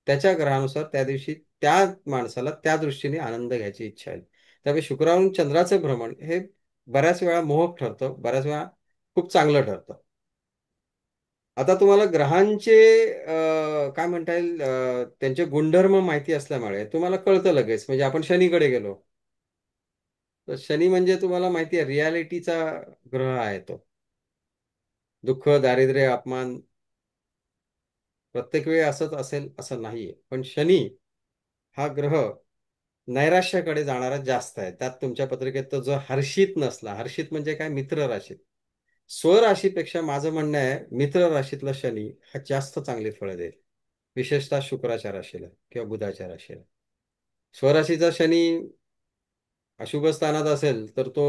त्याच्या ग्रहानुसार त्या दिवशी त्या माणसाला त्या दृष्टीने आनंद घ्यायची इच्छा आहे. त्यामुळे शुक्रावरून चंद्राचं भ्रमण हे बऱ्याच वेळा मोहक ठरतं, बऱ्याच वेळा खूप चांगलं ठरतं. आता तुम्हाला ग्रहांचे काय म्हणता येईल, त्यांचे गुणधर्म माहिती असल्यामुळे तुम्हाला कळतं लगेच. म्हणजे आपण शनीकडे गेलो तर शनी म्हणजे तुम्हाला माहिती आहे रियालिटीचा ग्रह आहे तो. दुःख, दारिद्र्य, अपमान प्रत्येक वेळी असंच असेल असं नाहीये. पण शनी हा ग्रह नैराश्याकडे जाणारा जास्त आहे. त्यात तुमच्या पत्रिकेत तो जो हर्षित नसला, हर्षित म्हणजे काय, मित्र राशीत, स्वराशीपेक्षा माझं म्हणणं आहे मित्र राशीतला शनी हा जास्त चांगली फळं देईल. विशेषतः शुक्राच्या राशीला किंवा बुधाच्या राशीला. स्वराशीचा शनी अशुभ स्थानात असेल तर तो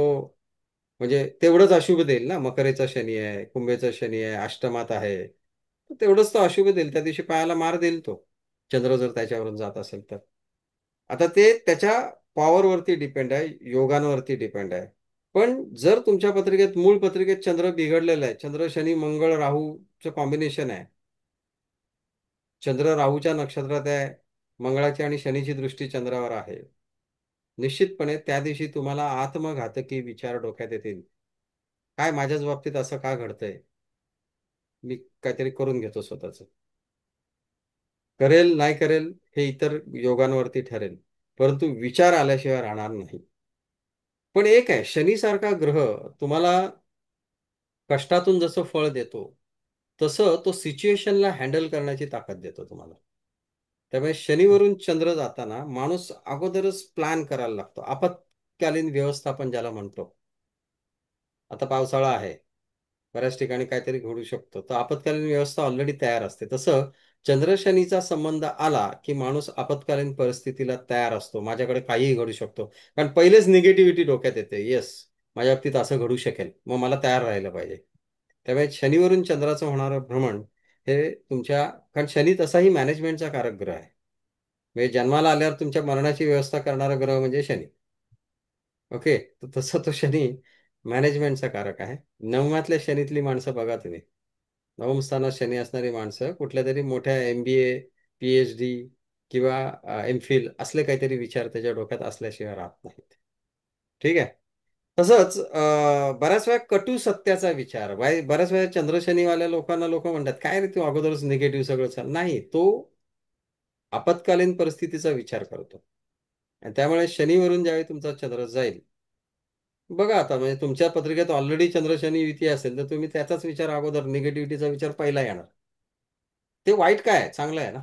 म्हणजे तेवढंच अशुभ देईल ना. मकरेचा शनी आहे, कुंभेचा शनी आहे, अष्टमात आहे, तर तेवढंच तो अशुभ देईल. त्या दिवशी पायाला मार देईल तो, चंद्र जर त्याच्यावरून जात असेल तर. आता ते त्याच्या पॉवरवरती डिपेंड आहे, योगांवरती डिपेंड आहे. पण जर तुमच्या पत्रिकेत, मूळ पत्रिकेत चंद्र बिघडलेलं आहे, चंद्र शनी मंगळ राहूचं कॉम्बिनेशन आहे, चंद्र राहूच्या नक्षत्रात आहे, मंगळाची आणि शनीची दृष्टी चंद्रावर आहे, निश्चितपणे त्या दिवशी तुम्हाला आत्मघातकी विचार डोक्यात येतील. काय माझ्याच बाबतीत असं का घडतंय, मी काहीतरी करून घेतो स्वतःच. करेल नाही करेल हे इतर योगांवरती ठरेल, परंतु विचार आल्याशिवाय राहणार नाही. पण एक आहे, शनीसारखा ग्रह तुम्हाला कष्टातून जसं फळ देतो तसं तो सिच्युएशनला हँडल करण्याची ताकद देतो तुम्हाला. त्यामुळे शनीवरून चंद्र जाताना माणूस अगोदरच प्लॅन करायला लागतो. आपत्कालीन व्यवस्थापन ज्याला म्हणतो. आता पावसाळा आहे, बऱ्याच ठिकाणी काहीतरी घडू शकतो, तर आपत्कालीन व्यवस्था ऑलरेडी तयार असते. तसं चंद्र शनीचा संबंध आला की माणूस आपत्कालीन परिस्थितीला तयार असतो. माझ्याकडे काहीही घडू शकतो, कारण पहिलेच निगेटिव्हिटी डोक्यात येते. येस, माझ्या बाबतीत असं घडू शकेल, मग मला तयार राहायला पाहिजे. त्यामुळे शनीवरून चंद्राचं होणारं भ्रमण हे तुमच्या, कारण शनी तसाही मॅनेजमेंटचा कारक ग्रह आहे. म्हणजे जन्माला आल्यावर तुमच्या मरणाची व्यवस्था करणारा ग्रह म्हणजे शनी. ओके. तर तसं तो शनी मॅनेजमेंटचा कारक आहे. नवव्यातल्या शनीतली माणसं बघा तुम्ही. नवम स्थानात शनी असणारी माणसं कुठल्या तरी मोठ्या MBA, PhD किंवा एम.फिल असले काहीतरी विचार त्याच्या डोक्यात असल्याशिवाय राहत नाहीत. ठीक आहे. तसंच बऱ्याच वेळा कटू सत्याचा विचार, बऱ्याच वेळा चंद्र शनीवाल्या लोकांना लोक म्हणतात काय रे तू अगोदरच निगेटिव्ह सगळं चाल. नाही, तो आपत्कालीन परिस्थितीचा विचार करतो. आणि त्यामुळे शनीवरून ज्यावेळी तुमचा चंद्र जाईल, बघा आता म्हणजे तुमच्या पत्रिकेत ऑलरेडी चंद्र शनी युती असेल तर तुम्ही त्याचाच विचार अगोदर, निगेटिव्हिटीचा विचार पहिला येणार. ते वाईट काय आहे, चांगलं आहे ना.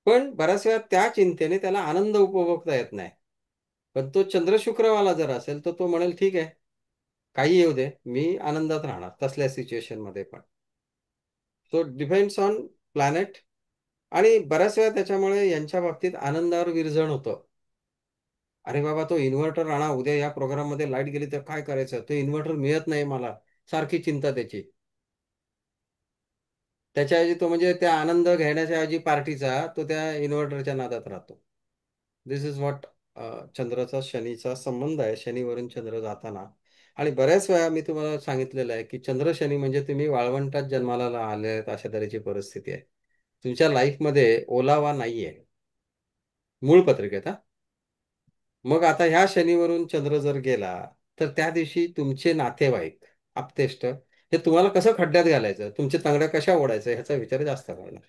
पण बऱ्याच वेळा त्या चिंतेने त्याला आनंद उपभोगता येत नाही. पण तो चंद्र शुक्रवाला जर असेल तर तो म्हणेल ठीक आहे, काही येऊ दे, मी आनंदात राहणार तसल्या सिच्युएशन मध्ये पण. तो डिपेंड्स ऑन प्लॅनेट. आणि बऱ्याच वेळा त्याच्यामुळे यांच्या बाबतीत आनंदावर विरजण होतं. अरे बाबा, तो इन्व्हर्टर आणा, उद्या या प्रोग्राममध्ये लाईट गेली तर काय करायचं, तो इन्व्हर्टर मिळत नाही मला, सारखी चिंता त्याची. त्याच्याऐवजी तो म्हणजे त्या आनंद घेण्याच्या ऐवजी पार्टीचा तो त्या इन्व्हर्टरच्या नादात राहतो. दिस इज व्हॉट चंद्राचा शनीचा संबंध आहे, शनीवरून चंद्र जाताना. आणि बऱ्याच वेळा मी तुम्हाला सांगितलेलं आहे की चंद्र शनी म्हणजे तुम्ही वाळवंटात जन्माला आले आहेत अशा तऱ्हेची परिस्थिती आहे. तुमच्या लाईफमध्ये ओलावा नाहीये, मूळ पत्रिकेत हा. मग आता ह्या शनीवरून चंद्र जर गेला तर त्या दिवशी तुमचे नातेवाईक, आप्तेष्ट, हे तुम्हाला कसं खड्ड्यात घालायचं, तुमचे तंगड्या कशा ओढायचं ह्याचा विचार जास्त करणार.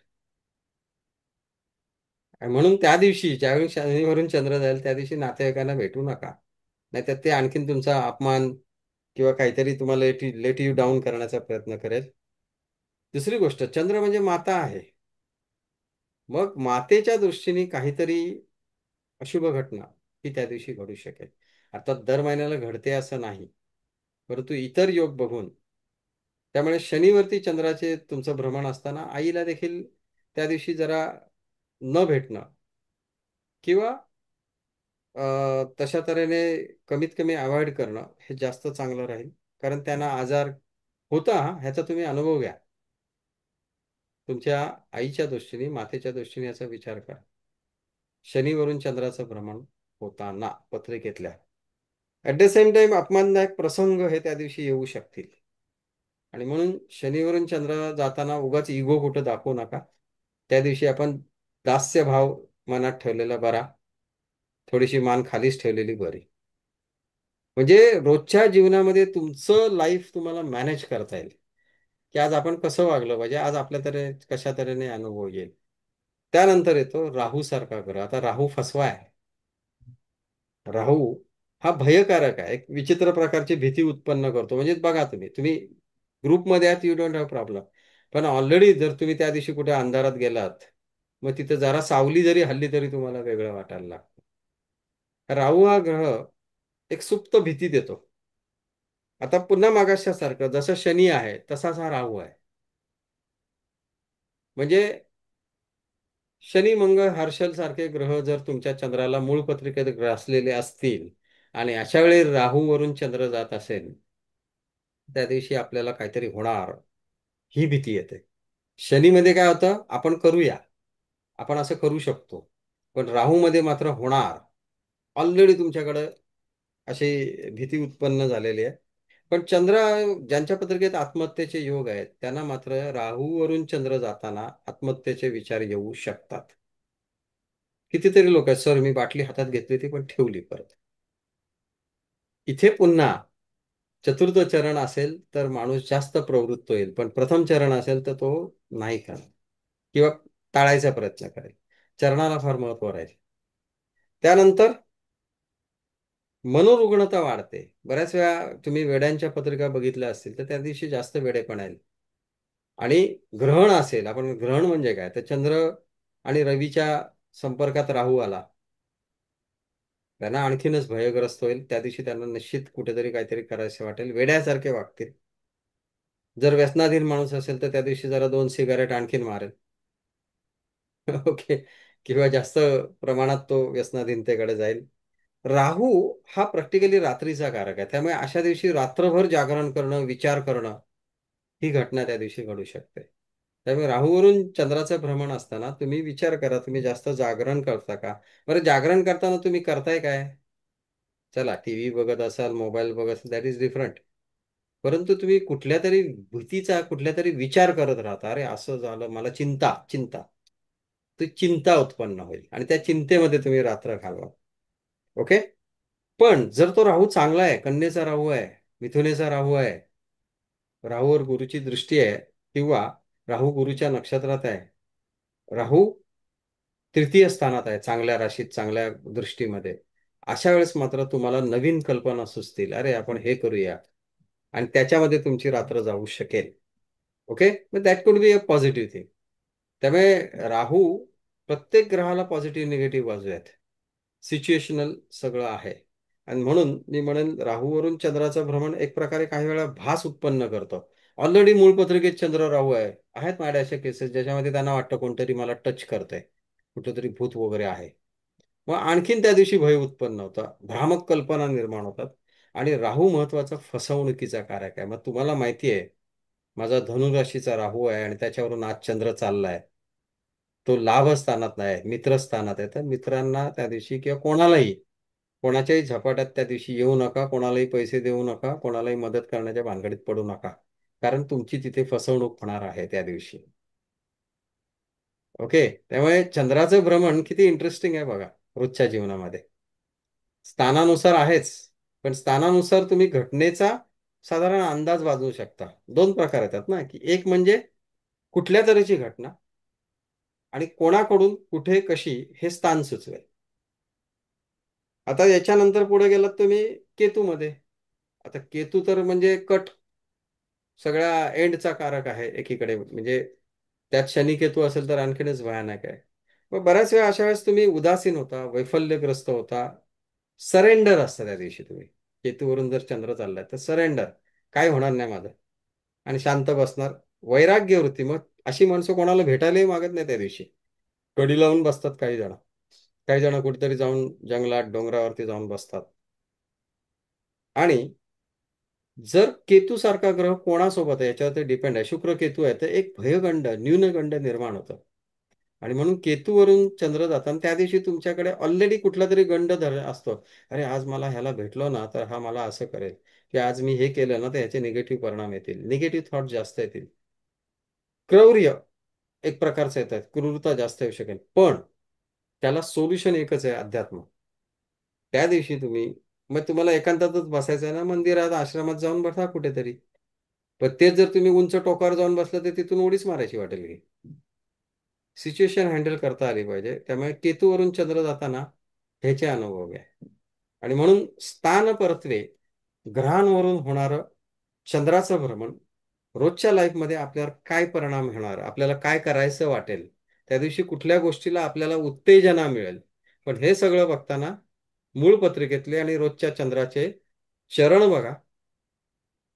आणि म्हणून त्या दिवशी ज्यावेळी शनीवरून चंद्र जाईल त्या दिवशी नातेवाईकांना भेटू नका. नाहीतर ते आणखीन तुमचा अपमान किंवा काहीतरी तुम्हाला लेट यू डाऊन करण्याचा प्रयत्न करेल. दुसरी गोष्ट, चंद्र म्हणजे माता आहे. मग मातेच्या दृष्टीने काहीतरी अशुभ घटना ही त्या दिवशी घडू शकेल. अर्थात दर महिन्याला घडते असं नाही, परंतु इतर योग बघून. त्यामुळे शनीवरती चंद्राचे तुमचं भ्रमण असताना आईला देखील त्या दिवशी जरा न भेटणं किंवा तशा तऱ्हेने कमीत कमी अवॉइड करणं हे जास्त चांगलं राहील. कारण त्यांना आजार होता ह्याचा तुम्ही अनुभव घ्या. तुमच्या आईच्या दृष्टीने, मातेच्या दृष्टीने याचा विचार करा. शनीवरून चंद्राचं भ्रमण होताना पत्रिकेतल्या ऍट द सेम टाइम अपमानदायक प्रसंग हे त्या दिवशी येऊ शकतील. आणि म्हणून शनीवरून चंद्र जाताना उगाच इगो कुठं दाखवू नका. त्या दिवशी आपण दास्य भाव मनात ठेवलेला बरा, थोडीशी मान खालीच ठेवलेली बरी. म्हणजे रोजच्या जीवनामध्ये तुमचं लाईफ तुम्हाला मॅनेज करता येईल, की आज आपण कसं वागलं पाहिजे, आज आपल्या कशा तऱ्हेने अनुभव येईल. त्यानंतर येतो राहू सारखा ग्रह. आता राहू फसवा आहे. राहू हा भयकारक आहे, एक विचित्र प्रकारची भीती उत्पन्न करतो. म्हणजे बघा, तुम्ही ग्रुपमध्ये आहात, यू डोंट हॅव प्रॉब्लेम. पण ऑलरेडी जर तुम्ही त्या दिवशी कुठे अंधारात गेलात, मग तिथं जरा सावली जरी हल्ली तरी तुम्हाला वेगळं वाटायला लागतं. राहू हा ग्रह एक सुप्त भीती देतो. आता पुन्हा मागाशा सारखं जसं शनी आहे तसाच हा राहू आहे. म्हणजे शनी, मंगळ, हर्षल सारखे ग्रह जर तुमच्या चंद्राला मूळ पत्रिकेत ग्रासलेले असतील आणि अशा वेळी राहूवरून चंद्र जात असेल, त्या दिवशी आपल्याला काहीतरी होणार ही भीती येते. शनीमध्ये काय होतं, आपण करूया, आपण असं करू शकतो. पण राहूमध्ये मात्र होणार. ऑलरेडी तुमच्याकडं अशी भीती उत्पन्न झालेली आहे. पण चंद्र, ज्यांच्या पत्रिकेत आत्महत्येचे योग आहेत त्यांना मात्र राहूवरून चंद्र जाताना आत्महत्येचे विचार येऊ शकतात. कितीतरी लोक आहेत, सर मी बाटली हातात घेतली होती पण ठेवली परत. इथे पुन्हा चतुर्थ चरण असेल तर माणूस जास्त प्रवृत्त होईल, पण प्रथम चरण असेल तर तो नाही करणार किंवा टाळायचा प्रयत्न करेल. चरणाला फार महत्व राहील. त्यानंतर मनोरुग्णता वाढते. बऱ्याच वेळा तुम्ही वेड्यांच्या पत्रिका बघितल्या असतील तर त्या दिवशी जास्त वेडेपणा येईल. आणि ग्रहण असेल, आपण ग्रहण म्हणजे काय, तर चंद्र आणि रवीच्या संपर्कात राहू आला, त्यांना आणखीनच भयग्रस्त होईल. त्या दिवशी त्यांना निश्चित कुठेतरी काहीतरी करायचे वाटेल, वेड्यासारखे वागतील. जर व्यसनाधीन माणूस असेल तर त्या दिवशी जरा 2 सिगारेट आणखीन मारेल. ओके. किंवा जास्त प्रमाणात तो व्यसनाधीनतेकडे जाईल. राहू हा प्रॅक्टिकली रात्रीचा कारक आहे. त्यामुळे अशा दिवशी रात्रभर जागरण करणं, विचार करणं ही घटना त्या दिवशी घडू शकते. त्यामुळे राहूवरून चंद्राचं भ्रमण असताना तुम्ही विचार करा, तुम्ही जास्त जागरण करता का? बरं, जागरण करताना तुम्ही करताय काय? चला, टीव्ही बघत असाल, मोबाईल बघत असाल, दॅट इज डिफरंट. परंतु तुम्ही कुठल्या तरी भीतीचा कुठल्या तरी विचार करत राहता. अरे असं झालं, मला चिंता चिंता ती चिंता उत्पन्न होईल आणि त्या चिंतेमध्ये तुम्ही रात्र घालवा. ओके. पण जर तो राहू चांगला आहे, कन्येचा राहू आहे, मिथुनेचा राहू आहे, राहूवर गुरुची दृष्टी आहे, किंवा राहू गुरुच्या नक्षत्रात आहे, राहू तृतीय स्थानात आहे, चांगल्या राशीत, चांगल्या दृष्टीमध्ये, अशा वेळेस मात्र तुम्हाला नवीन कल्पना सुचतील, अरे आपण हे करूया, आणि त्याच्यामध्ये तुमची रात्र जाऊ शकेल. ओके. मग that could be a positive thing. त्यामुळे राहू प्रत्येक ग्रहाला पॉझिटिव्ह निगेटिव्ह बाजू आहेत. सिच्युएशनल सगळं आहे. आणि म्हणून मी म्हणेन राहूवरून चंद्राचं भ्रमण एक प्रकारे काही वेळा भास उत्पन्न करतं. ऑलरेडी मूळ पत्रिकेत चंद्र राहू आहे. आहेत माझ्या अशा केसेस ज्याच्यामध्ये त्यांना वाटतं कोणतरी मला टच करतंय, कुठंतरी भूत वगैरे आहे. मग आणखीन त्या दिवशी भय उत्पन्न होतं, भ्रामक कल्पना निर्माण होतात. आणि राहू महत्वाचा फसवणुकीचा कारक आहे. मग तुम्हाला माहिती आहे, माझा धनुराशीचा राहू आहे आणि त्याच्यावरून आज चंद्र चाललाय, तो लाभस्थानात नाही, मित्रस्थानात आहे. तर मित्रांना त्या दिवशी किंवा कोणालाही, कोणाच्याही झपाट्यात त्या दिवशी येऊ नका, कोणालाही पैसे देऊ नका, कोणालाही मदत करण्याच्या भानगडीत पडू नका, कारण तुमची तिथे फसवणूक होणार आहे त्या दिवशी. ओके. त्यामुळे चंद्राचं भ्रमण किती इंटरेस्टिंग आहे बघा रोजच्या जीवनामध्ये. स्थानानुसार आहेच, पण स्थानानुसार तुम्ही घटनेचा साधारण अंदाज बांधू शकता. 2 प्रकार येतात ना, की एक म्हणजे कुठल्या तऱ्हेची घटना आणि कोणाकडून कुठे कशी हे स्थान सुचवेल. आता याच्यानंतर पुढे गेलात तुम्ही केतूमध्ये. आता केतू तर म्हणजे कट, सगळ्या एंडचा कारक आहे एकीकडे. म्हणजे त्यात शनी केतू असेल तर आणखीनच भयानक आहे. मग बऱ्याच वेळा अशा वेळेस तुम्ही उदासीन होता, वैफल्यग्रस्त होता, सरेंडर असतं त्या दिवशी तुम्ही. केतूवरून जर चंद्र चाललाय तर सरेंडर, काय होणार नाही माझं, आणि शांत बसणार. वैराग्य वृत्ती, मग अशी माणसं कोणाला भेटायलाही मागत नाही त्या दिवशी. कडी लावून बसतात काही जण. काही जण कुठेतरी जाऊन जंगलात डोंगरावरती जाऊन बसतात. आणि जर केतू सारखा ग्रह कोणासोबत आहे याच्यावरती डिपेंड आहे. शुक्र केतू आहे तर एक भयगंड न्यूनगंड निर्माण होतं. आणि म्हणून केतूवरून चंद्र जाताना त्या दिवशी तुमच्याकडे ऑलरेडी कुठला तरी गंड असतो. अरे आज मला ह्याला भेटलो ना तर हा मला असं करेल, की आज मी हे केलं ना तर ह्याचे निगेटिव्ह परिणाम येतील, निगेटिव्ह थॉट जास्त येतील. क्रौर्य एक प्रकारचं येतात, क्रूरता जास्त येऊ शकेल. पण त्याला सोल्युशन एकच आहे, अध्यात्म. त्या दिवशी तुम्ही, मग तुम्हाला एकांतातच बसायचं आहे ना, मंदिरात आश्रमात जाऊन बसा कुठेतरी. पण तेच जर तुम्ही उंच टोकावर जाऊन बसलं तर तिथून उडीच मारायची वाटेल की. सिच्युएशन हँडल करता आली पाहिजे. त्यामुळे केतूवरून चंद्र जाताना ह्याचे अनुभव घ्या. आणि म्हणून स्थान परत्वे, ग्रहांवरून होणारं चंद्राचं भ्रमण रोजच्या लाईफमध्ये आपल्यावर काय परिणाम होणार, आपल्याला काय करायचं वाटेल, त्या दिवशी कुठल्या गोष्टीला आपल्याला उत्तेजना मिळेल. पण हे सगळं बघताना मूळ पत्रिकेतले आणि रोजच्या चंद्राचे चरण बघा,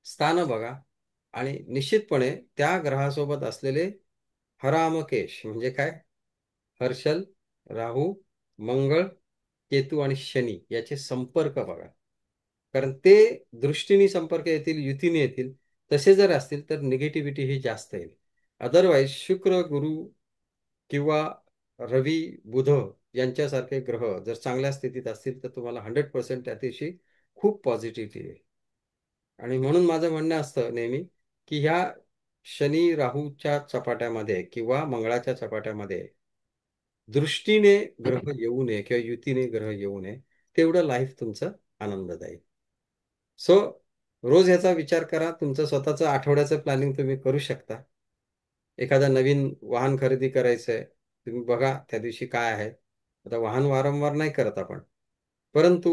स्थान बघा, आणि निश्चितपणे त्या ग्रहासोबत असलेले हरामकेश म्हणजे काय, हर्षल, राहू, मंगळ, केतू आणि शनी याचे संपर्क बघा. कारण ते दृष्टीने संपर्क येतील, युतीने येतील. तसे जर असतील तर निगेटिव्हिटी ही जास्त येईल. अदरवाईज शुक्र, गुरु किंवा रवी, बुध यांच्यासारखे ग्रह जर चांगल्या स्थितीत असतील तर तुम्हाला 100% त्या दिवशी खूप पॉझिटिव्हिटी येईल. आणि म्हणून माझं म्हणणं असतं नेहमी, की ह्या शनी राहूच्या चपाट्यामध्ये किंवा मंगळाच्या चपाट्यामध्ये दृष्टीने ग्रह येऊ नये किंवा युतीने ग्रह येऊ नये, तेवढं लाईफ तुमचं आनंददायी. सो रोज ह्याचा विचार करा. तुमचं स्वतःचं आठवड्याचं प्लॅनिंग तुम्ही करू शकता. एखादं नवीन वाहन खरेदी करायचं आहे, तुम्ही बघा त्या दिवशी काय आहे. आता वाहन वारंवार नाही करत आपण, परंतु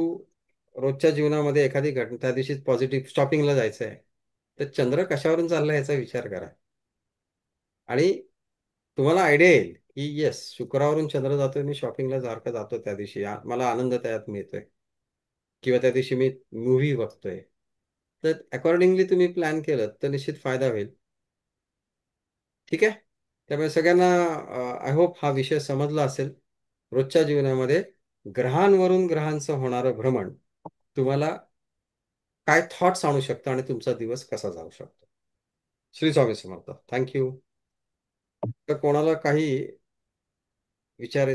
रोजच्या जीवनामध्ये एखादी घटना, त्या दिवशी पॉझिटिव्ह शॉपिंगला जायचं आहे, तर चंद्र कशावरून चाललं याचा विचार करा. आणि तुम्हाला आयडिया येईल की येस, शुक्रावरून चंद्र जातोय, मी शॉपिंगला सारखं जातो त्या दिवशी, मला आनंद त्यात मिळतोय, किंवा त्या दिवशी मी मूव्ही बघतोय. तर अकॉर्डिंगली तुम्ही प्लॅन केलं तर निश्चित फायदा होईल. ठीक आहे. त्यामुळे सगळ्यांना आय होप हा विषय समजला असेल. रोजच्या जीवनामध्ये ग्रहांवरून ग्रहांचं होणारं भ्रमण तुम्हाला काय थॉट्स आणू शकतं आणि तुमचा दिवस कसा जाऊ शकतो. श्री स्वामी समर्थ. थँक्यू. तर कोणाला काही विचार